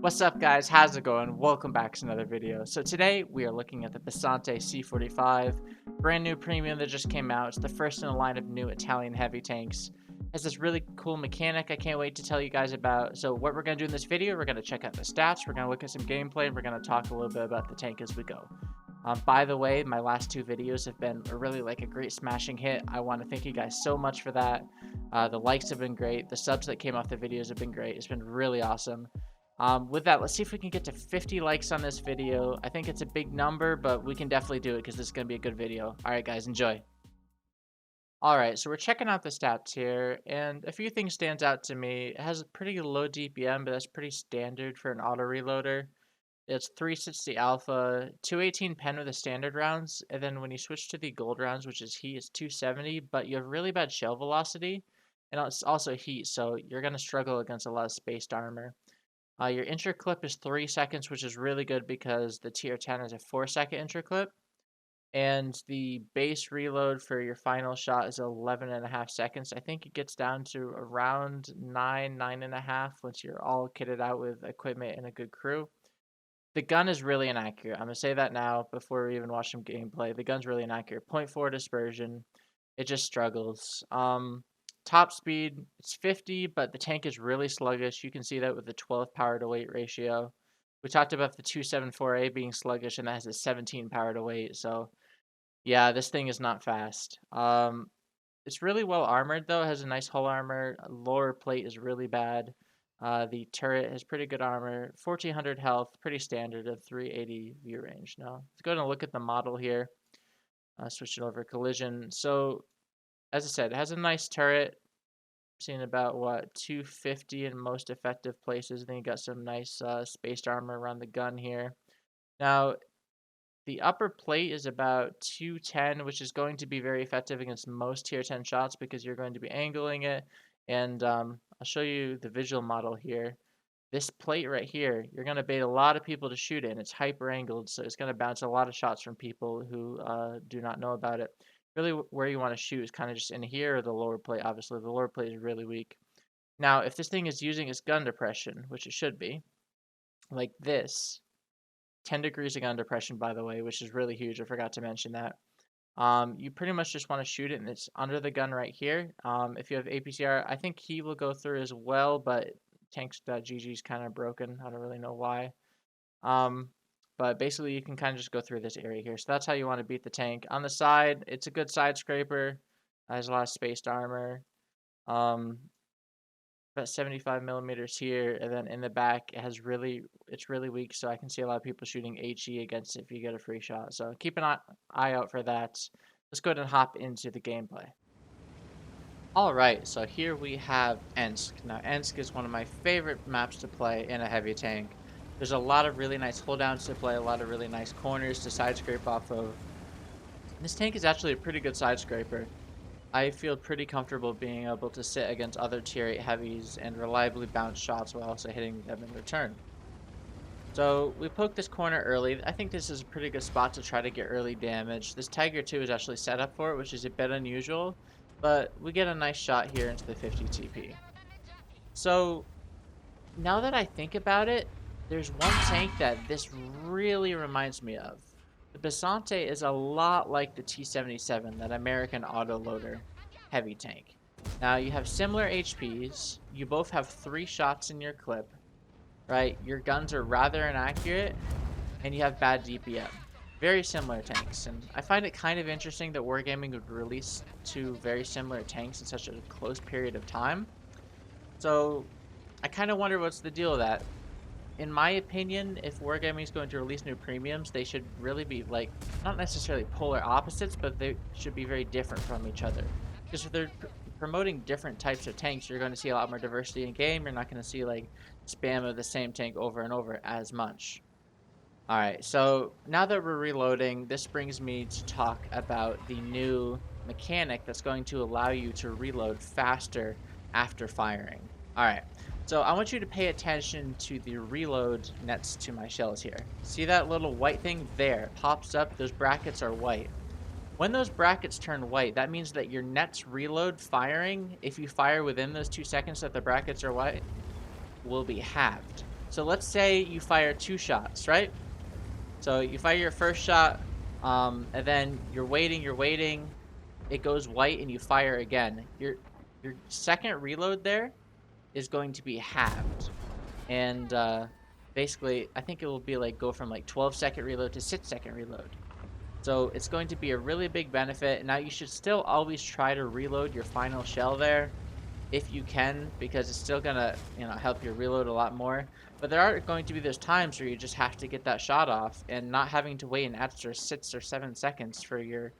What's up guys, how's it going? Welcome back to another video. So today we are looking at the Bisonte C45, brand new premium that just came out. It's the first in a line of new Italian heavy tanks. It has this really cool mechanic I can't wait to tell you guys about. So what we're going to do in this video, we're going to check out the stats, we're going to look at some gameplay, and we're going to talk a little bit about the tank as we go. By the way, my last two videos have been a great smashing hit. I want to thank you guys so much for that. The likes have been great. The subs that came off the videos have been great. It's been really awesome. With that, let's see if we can get to 50 likes on this video. I think it's a big number, but we can definitely do it because this is going to be a good video. Alright guys, enjoy. Alright, so we're checking out the stats here, and a few things stands out to me. It has a pretty low DPM, but that's pretty standard for an auto reloader. It's 360 alpha, 218 pen with the standard rounds, and then when you switch to the gold rounds, which is heat, it's 270, but you have really bad shell velocity, and it's also heat, so you're going to struggle against a lot of spaced armor. Your interclip is 3 seconds, which is really good because the tier 10 is a 4-second interclip. And the base reload for your final shot is 11.5 seconds. I think it gets down to around 9.5 once you're all kitted out with equipment and a good crew. The gun is really inaccurate. I'm going to say that now before we even watch some gameplay. The gun's really inaccurate. 0.4 dispersion. It just struggles. Top speed, it's 50, but the tank is really sluggish. You can see that with the 12 power to weight ratio. We talked about the 274A being sluggish, and that has a 17 power to weight. So, yeah, this thing is not fast. It's really well armored, though. It has a nice hull armor. Lower plate is really bad. The turret has pretty good armor. 1400 health, pretty standard of 380 view range. Now, let's go and look at the model here. Switch it over collision. So, as I said, it has a nice turret. Seen about what 250 in most effective places. Then you got some nice spaced armor around the gun here. Now, the upper plate is about 210, which is going to be very effective against most tier 10 shots because you're going to be angling it. And I'll show you the visual model here. This plate right here, you're going to bait a lot of people to shoot it, and it's hyper angled, so it's going to bounce a lot of shots from people who do not know about it. Really, where you want to shoot is kind of just in here or the lower plate. Obviously, the lower plate is really weak. Now, if this thing is using its gun depression, which it should be, like this, 10 degrees of gun depression, by the way, which is really huge. I forgot to mention that. You pretty much just want to shoot it, and it's under the gun right here. If you have APCR, I think he will go through as well, but tanks.gg is kind of broken. I don't really know why. But basically, you can kind of just go through this area here. So that's how you want to beat the tank. On the side, it's a good side scraper. It has a lot of spaced armor. About 75 millimeters here, and then in the back, it's really weak. So I can see a lot of people shooting HE against it if you get a free shot. So keep an eye out for that. Let's go ahead and hop into the gameplay. Alright, so here we have Ensk. Now, Ensk is one of my favorite maps to play in a heavy tank. There's a lot of really nice holddowns to play, a lot of really nice corners to side scrape off of. This tank is actually a pretty good side scraper. I feel pretty comfortable being able to sit against other tier 8 heavies and reliably bounce shots while also hitting them in return. So we poked this corner early. I think this is a pretty good spot to try to get early damage. This Tiger 2 is actually set up for it, which is a bit unusual, but we get a nice shot here into the 50 TP. So now that I think about it, there's one tank that this really reminds me of. The Bisonte is a lot like the T77, that American autoloader heavy tank. Now you have similar HPs, you both have 3 shots in your clip, right? Your guns are rather inaccurate, and you have bad DPM. Very similar tanks, and I find it kind of interesting that Wargaming would release 2 very similar tanks in such a close period of time. So I kind of wonder what's the deal with that. In my opinion, if Wargaming is going to release new premiums, they should really be like, not necessarily polar opposites, but they should be very different from each other. Because if they're promoting different types of tanks, you're going to see a lot more diversity in game. You're not going to see like spam of the same tank over and over as much. Alright, so now that we're reloading, this brings me to talk about the new mechanic that's going to allow you to reload faster after firing. Alright. So I want you to pay attention to the reload nets to my shells here. See that little white thing there? Pops up. Those brackets are white. When those brackets turn white, that means that your net's reload firing, if you fire within those 2 seconds that the brackets are white, will be halved. So let's say you fire 2 shots, right? So you fire your first shot, and then you're waiting. It goes white, and you fire again. Your second reload there is going to be halved, and basically, I think it will be like go from like 12-second reload to 6-second reload. So it's going to be a really big benefit. Now you should still always try to reload your final shell there if you can, because it's still gonna, help you reload a lot more. But there are going to be those times where you just have to get that shot off, and not having to wait an extra 6 or 7 seconds for your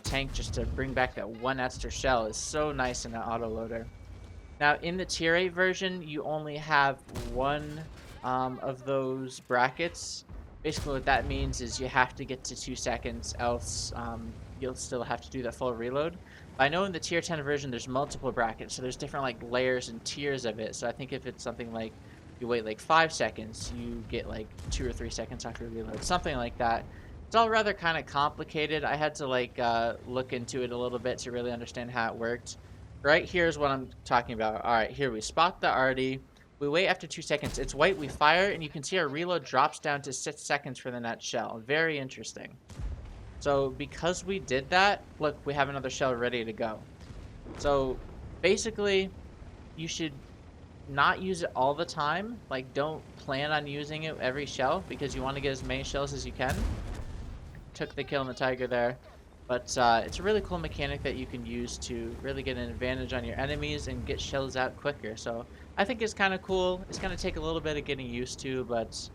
tank just to bring back that one extra shell is so nice in that autoloader. Now in the tier 8 version, you only have one of those brackets. Basically what that means is you have to get to 2 seconds, else you'll still have to do the full reload. I know in the tier 10 version there's multiple brackets, so there's different like layers and tiers of it. So I think if it's something like you wait like 5 seconds, you get like 2 or 3 seconds after reload, something like that. It's all rather kind of complicated. I had to like look into it a little bit to really understand how it worked. Right here is what I'm talking about. All right, here we spot the arty. We wait after 2 seconds. It's white. We fire, and you can see our reload drops down to 6 seconds for the next shell. Very interesting. So because we did that, look, we have another shell ready to go. So basically, you should not use it all the time. Like, don't plan on using it every shell because you want to get as many shells as you can. Took the kill on the tiger there. But it's a really cool mechanic that you can use to really get an advantage on your enemies and get shells out quicker. So I think it's kind of cool. It's going to take a little bit of getting used to, but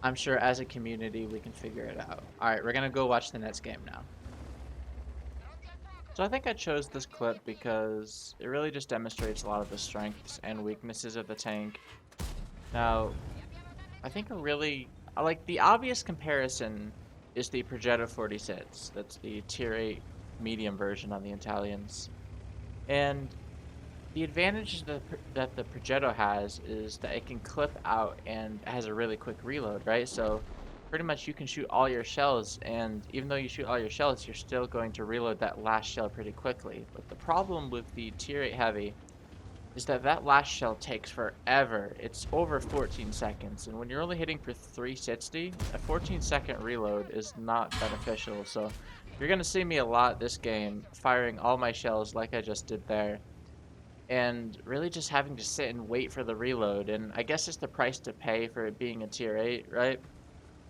I'm sure as a community we can figure it out. Alright, we're going to go watch the next game now. So I think I chose this clip because it really just demonstrates a lot of the strengths and weaknesses of the tank. Now, I think like the obvious comparison is the Progetto 46. That's the tier 8 medium version on the Italians. And the advantage that the Progetto has is that it can clip out and has a really quick reload, right? So pretty much you can shoot all your shells, and even though you shoot all your shells, you're still going to reload that last shell pretty quickly. But the problem with the tier 8 heavy is that last shell takes forever. It's over 14 seconds, and when you're only hitting for 360, a 14-second reload is not beneficial. So you're going to see me a lot this game firing all my shells like I just did there, and really just having to sit and wait for the reload. And I guess it's the price to pay for it being a tier 8, right?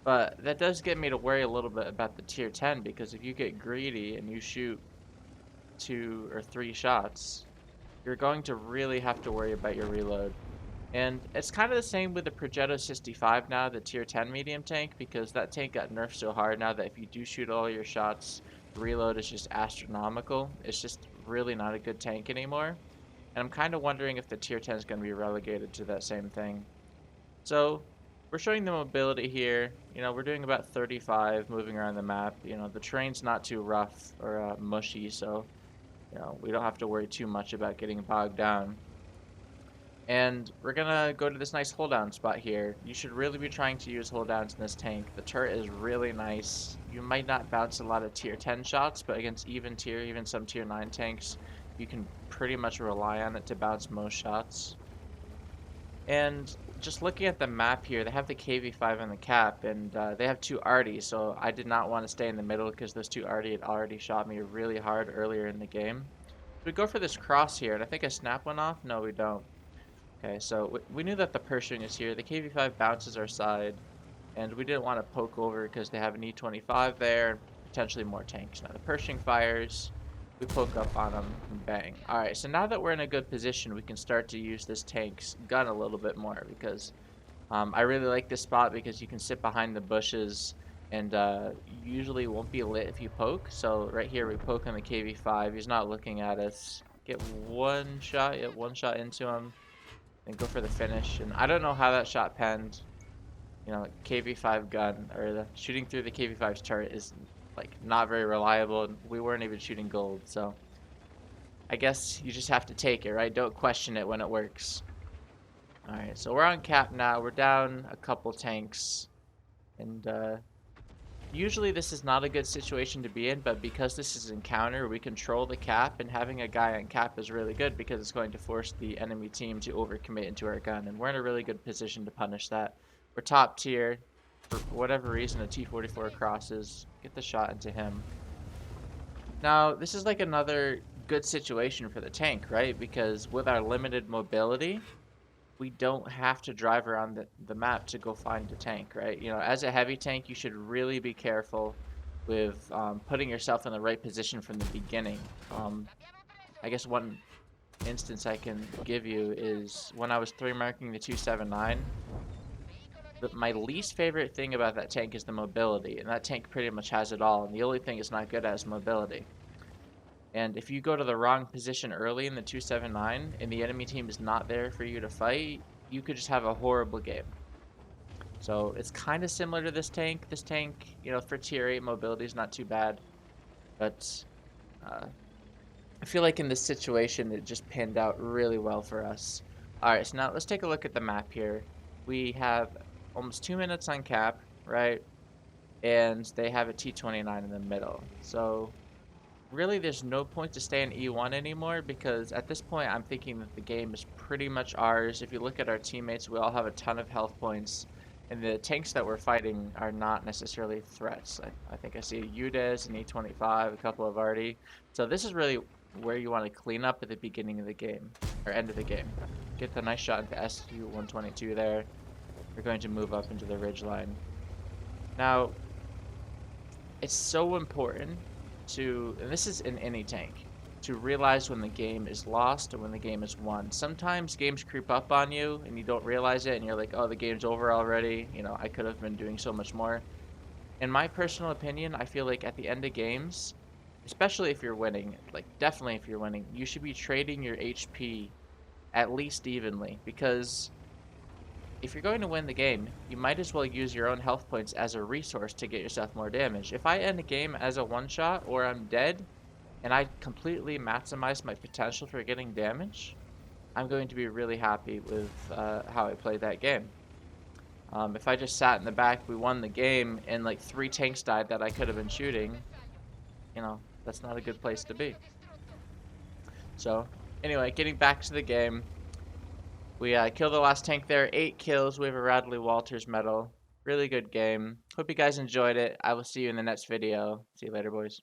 But that does get me to worry a little bit about the tier 10, because if you get greedy and you shoot 2 or 3 shots, you're going to really have to worry about your reload. And it's kind of the same with the Progetto 65 now, the tier 10 medium tank, because that tank got nerfed so hard now that if you do shoot all your shots, the reload is just astronomical. It's just really not a good tank anymore. And I'm kind of wondering if the tier 10 is going to be relegated to that same thing. So we're showing the mobility here. We're doing about 35 moving around the map. The terrain's not too rough or mushy, so we don't have to worry too much about getting bogged down. And we're gonna go to this nice hold down spot here. You should really be trying to use hold downs in this tank. The turret is really nice. You might not bounce a lot of tier 10 shots, but against even some tier 9 tanks, you can pretty much rely on it to bounce most shots. And just looking at the map here, they have the KV5 on the cap, and they have 2 arties, so I did not want to stay in the middle because those 2 arty had already shot me really hard earlier in the game. We go for this cross here, and I think I snap one off. No, we don't. Okay, so we knew that the Pershing is here. The KV5 bounces our side, and we didn't want to poke over because they have an E25 there, potentially more tanks. Now the Pershing fires. We poke up on them and bang. Alright, so now that we're in a good position, we can start to use this tank's gun a little bit more, because I really like this spot because you can sit behind the bushes and you usually won't be lit if you poke. So right here we poke on the KV5. He's not looking at us. Get one shot into him and go for the finish. And I don't know how that shot penned. KV5 gun, or the shooting through the KV5's turret is like not very reliable, and we weren't even shooting gold, so I guess you just have to take it, right? Don't question it when it works. Alright, so we're on cap now. We're down a couple tanks, and Usually this is not a good situation to be in, but because this is encounter, we control the cap, and having a guy on cap is really good because it's going to force the enemy team to overcommit into our gun, and we're in a really good position to punish that. We're top tier. For whatever reason, a T-44 crosses. Get the shot into him. Now, this is like another good situation for the tank, right? Because with our limited mobility, we don't have to drive around the map to go find a tank, right? You know, as a heavy tank, you should really be careful with putting yourself in the right position from the beginning. I guess one instance I can give you is when I was 3-marking the 279, my least favorite thing about that tank is the mobility, and that tank pretty much has it all, and the only thing it's not good at is mobility. And if you go to the wrong position early in the 279 and the enemy team is not there for you to fight, you could just have a horrible game. So it's kind of similar to this tank. This tank, you know, for tier 8 mobility is not too bad. But I feel like in this situation it just panned out really well for us. Alright, so now let's take a look at the map here. We have almost 2 minutes on cap, right? And they have a T29 in the middle. So really, there's no point to stay in E1 anymore because at this point, I'm thinking that the game is pretty much ours. If you look at our teammates, we all have a ton of health points, and the tanks that we're fighting are not necessarily threats. I think I see a UDES, an E25, a couple of Arty. So this is really where you want to clean up at the beginning of the game, or end of the game. Get the nice shot into SU-122 there. We're going to move up into the ridge line. Now, it's so important to, and this is in any tank, to realize when the game is lost or when the game is won. Sometimes games creep up on you and you don't realize it and you're like, oh, the game's over already. You know, I could have been doing so much more. In my personal opinion, I feel like at the end of games, especially if you're winning, like definitely if you're winning, you should be trading your HP at least evenly because if you're going to win the game, you might as well use your own health points as a resource to get yourself more damage. If I end a game as a one-shot or I'm dead, and I completely maximize my potential for getting damage, I'm going to be really happy with how I played that game. If I just sat in the back, we won the game, and like 3 tanks died that I could have been shooting, you know, that's not a good place to be. So, anyway, getting back to the game. We killed the last tank there, 8 kills. We have a Radley Walters medal. Really good game. Hope you guys enjoyed it. I will see you in the next video. See you later, boys.